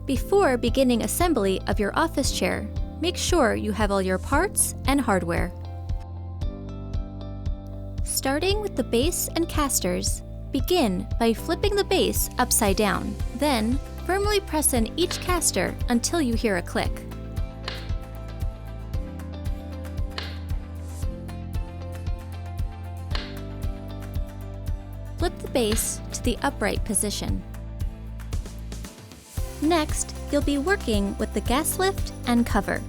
Before beginning assembly of your office chair, make sure you have all your parts and hardware. Starting with the base and casters, begin by flipping the base upside down. Then, firmly press in each caster until you hear a click. Flip the base to the upright position. Next, you'll be working with the gas lift and cover.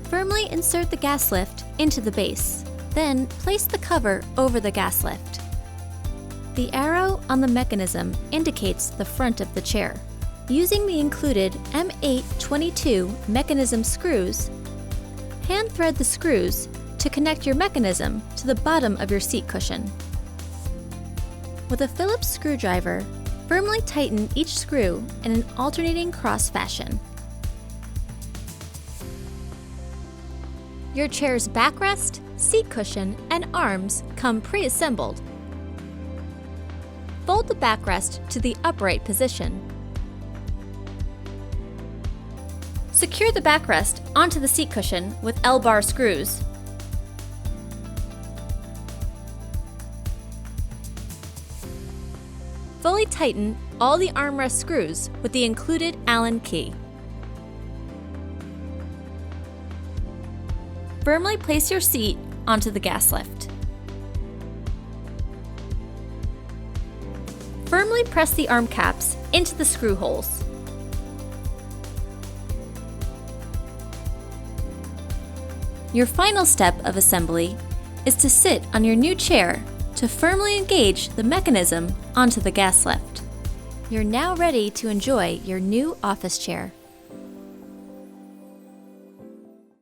Firmly insert the gas lift into the base, then place the cover over the gas lift. The arrow on the mechanism indicates the front of the chair. Using the included M822 mechanism screws, hand thread the screws to connect your mechanism to the bottom of your seat cushion. With a Phillips screwdriver, firmly tighten each screw in an alternating cross fashion. Your chair's backrest, seat cushion, and arms come pre-assembled. Fold the backrest to the upright position. Secure the backrest onto the seat cushion with L-bar screws. Fully tighten all the armrest screws with the included Allen key. Firmly place your seat onto the gas lift. Firmly press the arm caps into the screw holes. Your final step of assembly is to sit on your new chair to firmly engage the mechanism onto the gas lift. You're now ready to enjoy your new office chair.